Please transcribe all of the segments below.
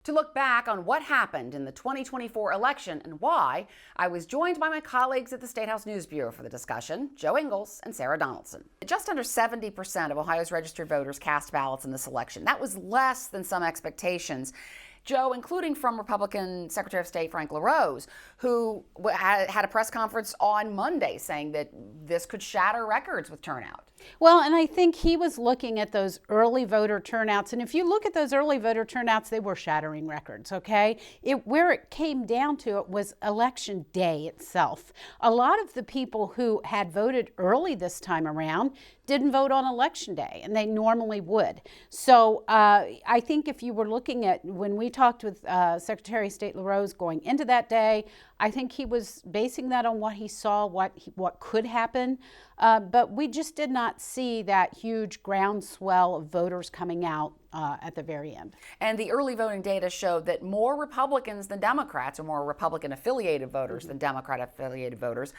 To look back on what happened in the 2024 election and why, I was joined by my colleagues at the State House News Bureau for the discussion, Joe Ingles and Sarah Donaldson. Just under 70% of Ohio's registered voters cast ballots in this election. That was less than some expectations. Joe, including from Republican Secretary of State Frank LaRose, who had a press conference on Monday saying that this could shatter records with turnout. Well, and I think he was looking at those early voter turnouts. And if you look at those early voter turnouts, they were shattering records, okay? Where it came down to it was election day itself. A lot of the people who had voted early this time around didn't vote on election day, and they normally would. So I think if you were looking at, when we talked with Secretary of State LaRose going into that day, I think he was basing that on what he saw, what could happen. But we just did not see that huge groundswell of voters coming out at the very end. And the early voting data showed that more Republicans than Democrats, or more Republican-affiliated voters than Democrat-affiliated voters,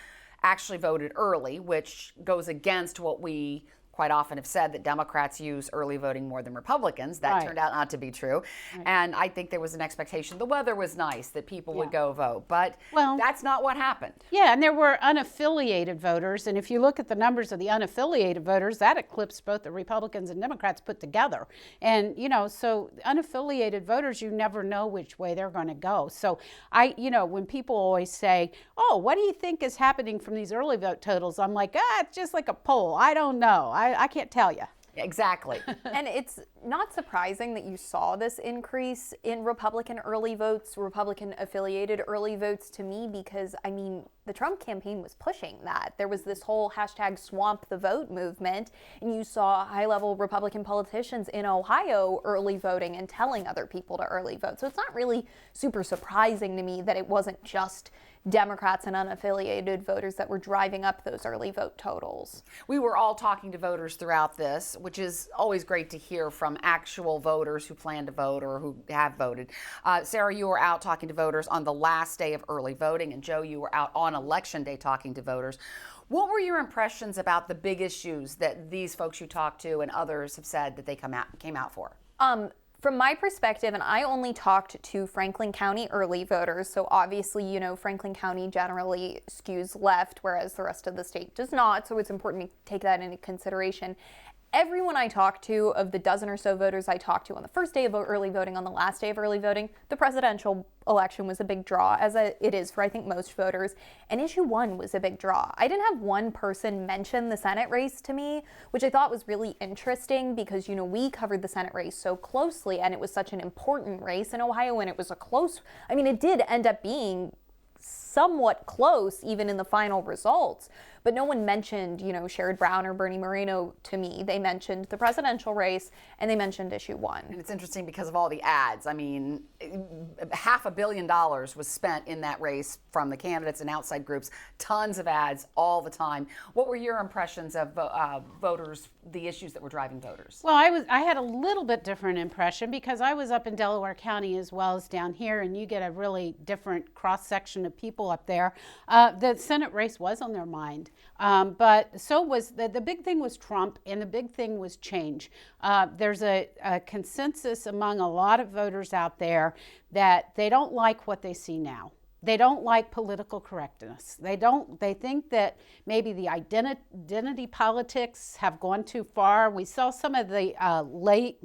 actually voted early, which goes against what we quite often have said, that Democrats use early voting more than Republicans. That turned out not to be true. Right. And I think there was an expectation, the weather was nice, that people would go vote. But that's not what happened. Yeah, and there were unaffiliated voters. And if you look at the numbers of the unaffiliated voters, that eclipsed both the Republicans and Democrats put together. And, so unaffiliated voters, you never know which way they're going to go. So when people always say, oh, what do you think is happening from these early vote totals? I'm like, it's just like a poll. I don't know. I can't tell you. Exactly. And it's not surprising that you saw this increase in Republican early votes, Republican affiliated early votes, to me, because the Trump campaign was pushing that. There was this whole hashtag swamp the vote movement, and you saw high-level Republican politicians in Ohio early voting and telling other people to early vote. So it's not really super surprising to me that it wasn't just Democrats and unaffiliated voters that were driving up those early vote totals. We were all talking to voters throughout this, which is always great to hear from actual voters who plan to vote or who have voted. Sarah, you were out talking to voters on the last day of early voting, and Joe, you were out on election day talking to voters. What were your impressions about the big issues that these folks you talked to and others have said that they came out for? From my perspective, and I only talked to Franklin County early voters, so obviously, Franklin County generally skews left, whereas the rest of the state does not, so it's important to take that into consideration. Everyone I talked to, of the dozen or so voters I talked to on the first day of early voting, on the last day of early voting, the presidential election was a big draw, as it is for, I think, most voters. And issue 1 was a big draw. I didn't have one person mention the Senate race to me, which I thought was really interesting because, we covered the Senate race so closely, and it was such an important race in Ohio, and it was it did end up being somewhat close, even in the final results. But no one mentioned, Sherrod Brown or Bernie Moreno to me. They mentioned the presidential race, and they mentioned issue 1. And it's interesting because of all the ads. $500 million was spent in that race from the candidates and outside groups. Tons of ads all the time. What were your impressions of voters, the issues that were driving voters? Well, I had a little bit different impression because I was up in Delaware County as well as down here, and you get a really different cross-section of people up there. The Senate race was on their mind. But so was the big thing was Trump, and the big thing was change. There's a consensus among a lot of voters out there that they don't like what they see now. They don't like political correctness. They think that maybe the identity politics have gone too far. We saw some of the late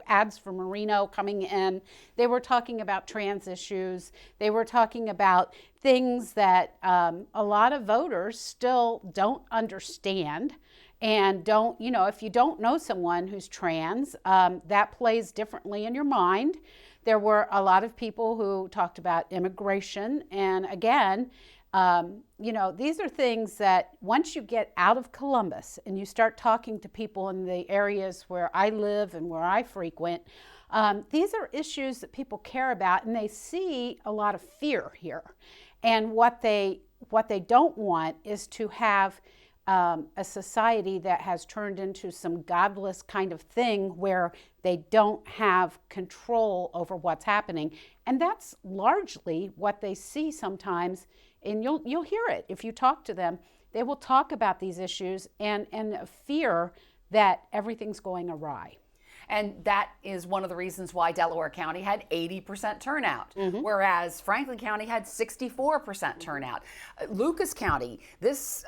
ads for Moreno coming in. They were talking about trans issues. They were talking about things that a lot of voters still don't understand. And if you don't know someone who's trans, that plays differently in your mind. There were a lot of people who talked about immigration. And again, these are things that once you get out of Columbus and you start talking to people in the areas where I live and where I frequent, these are issues that people care about, and they see a lot of fear here. And what they don't want is to have a society that has turned into some godless kind of thing where they don't have control over what's happening. And that's largely what they see sometimes, and you'll hear it. If you talk to them, they will talk about these issues and a fear that everything's going awry. And that is one of the reasons why Delaware County had 80% turnout, whereas Franklin County had 64% turnout. Lucas County, this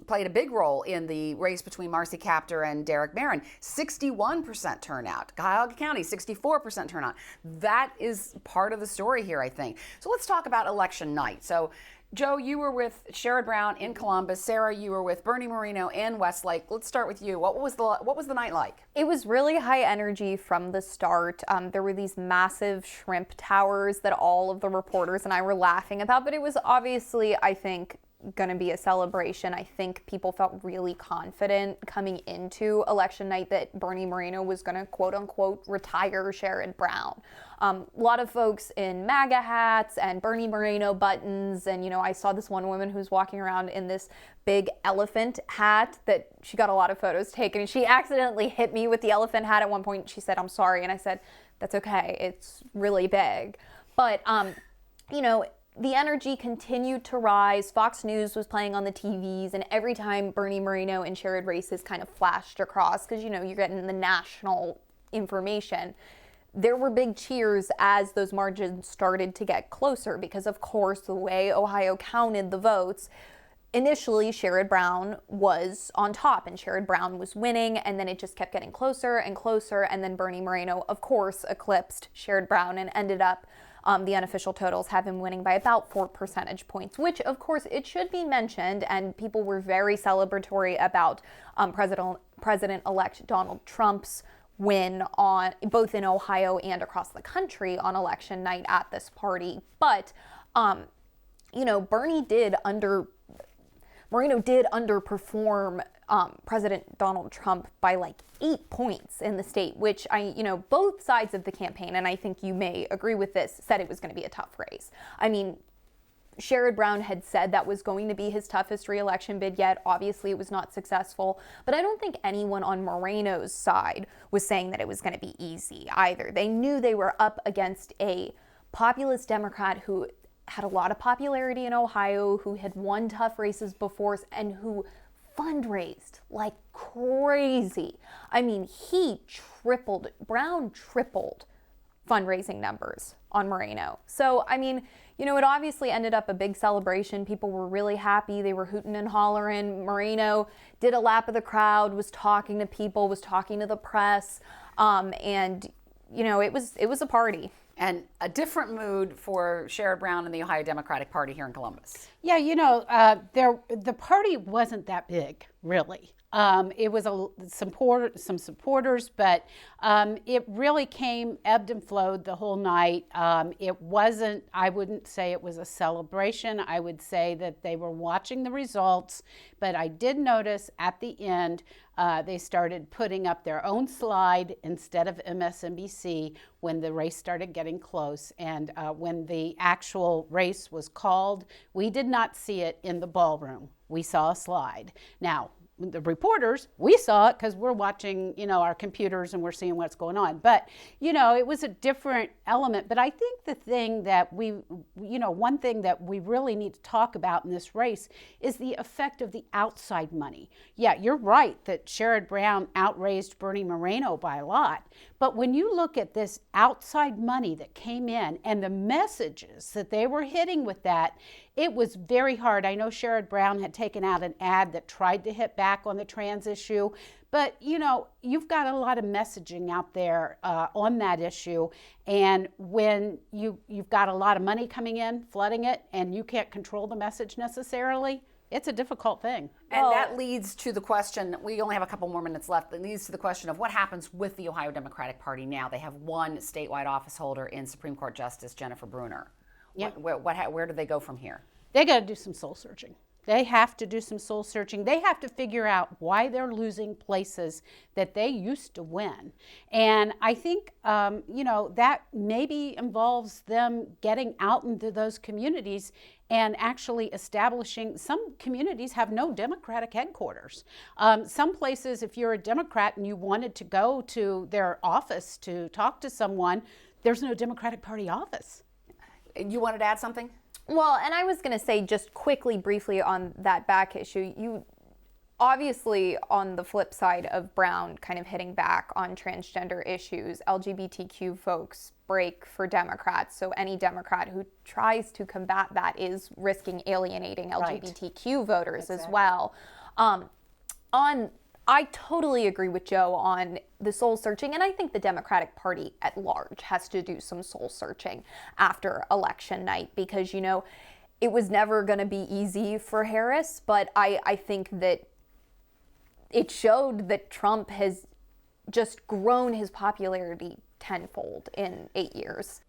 played a big role in the race between Marcy Kaptur and Derek Barron, 61% turnout. Cuyahoga County, 64% turnout. That is part of the story here, I think. So let's talk about election night. So Joe, you were with Sherrod Brown in Columbus. Sarah, you were with Bernie Moreno in Westlake. Let's start with you. What was the night like? It was really high energy from the start. There were these massive shrimp towers that all of the reporters and I were laughing about, but it was obviously, I think, going to be a celebration. I think people felt really confident coming into election night that Bernie Moreno was going to quote unquote retire Sherrod Brown. A lot of folks in MAGA hats and Bernie Moreno buttons, and I saw this one woman who's walking around in this big elephant hat that she got a lot of photos taken, and she accidentally hit me with the elephant hat at one point. She said, "I'm sorry," and I said, "That's okay, it's really big." But the energy continued to rise. Fox News was playing on the TVs, and every time Bernie Moreno and Sherrod races kind of flashed across, because you're getting the national information, there were big cheers as those margins started to get closer, because of course the way Ohio counted the votes, initially Sherrod Brown was on top and Sherrod Brown was winning, and then it just kept getting closer and closer, and then Bernie Moreno of course eclipsed Sherrod Brown and ended up the unofficial totals have him winning by about 4 percentage points, which of course it should be mentioned, and people were very celebratory about President-elect Donald Trump's win on both in Ohio and across the country on election night at this party. But Moreno did underperform President Donald Trump by like 8 points in the state, which both sides of the campaign, and I think you may agree with this, said it was going to be a tough race. I mean, Sherrod Brown had said that was going to be his toughest re-election bid yet. Obviously, it was not successful, but I don't think anyone on Moreno's side was saying that it was going to be easy either. They knew they were up against a populist Democrat who had a lot of popularity in Ohio, who had won tough races before, and who fundraised like crazy. I mean, Brown tripled fundraising numbers on Moreno. So, I mean, it obviously ended up a big celebration. People were really happy. They were hooting and hollering. Moreno did a lap of the crowd, was talking to people, was talking to the press, and it was a party. And a different mood for Sherrod Brown and the Ohio Democratic Party here in Columbus. Yeah, the party wasn't that big, really. It was some supporters, but it really ebbed and flowed the whole night. I wouldn't say it was a celebration. I would say that they were watching the results, but I did notice at the end, they started putting up their own slide instead of MSNBC when the race started getting close. And when the actual race was called, we did not see it in the ballroom. We saw a slide. Now, the reporters, we saw it because we're watching, our computers and we're seeing what's going on. But, it was a different element. But I think the thing that one thing that we really need to talk about in this race is the effect of the outside money. Yeah, you're right that Sherrod Brown outraised Bernie Moreno by a lot. But when you look at this outside money that came in and the messages that they were hitting with that, it was very hard. I know Sherrod Brown had taken out an ad that tried to hit back on the trans issue, but you've got a lot of messaging out there on that issue, and when you've got a lot of money coming in, flooding it, and you can't control the message necessarily, it's a difficult thing. And that leads to the question, we only have a couple more minutes left, that leads to the question of what happens with the Ohio Democratic Party now. They have one statewide office holder in Supreme Court Justice Jennifer Brunner. Yep. Where do they go from here? They got to do some soul searching. They have to do some soul searching. They have to figure out why they're losing places that they used to win. And I think, that maybe involves them getting out into those communities and actually establishing. Some communities have no Democratic headquarters. Some places, if you're a Democrat and you wanted to go to their office to talk to someone, there's no Democratic Party office. You wanted to add something? Well, and I was going to say just quickly, briefly on that back issue, obviously, on the flip side of Brown kind of hitting back on transgender issues, LGBTQ folks break for Democrats. So any Democrat who tries to combat that is risking alienating LGBTQ voters as well. I totally agree with Joe on the soul searching, and I think the Democratic Party at large has to do some soul searching after election night, because, it was never going to be easy for Harris, but I think that it showed that Trump has just grown his popularity tenfold in 8 years.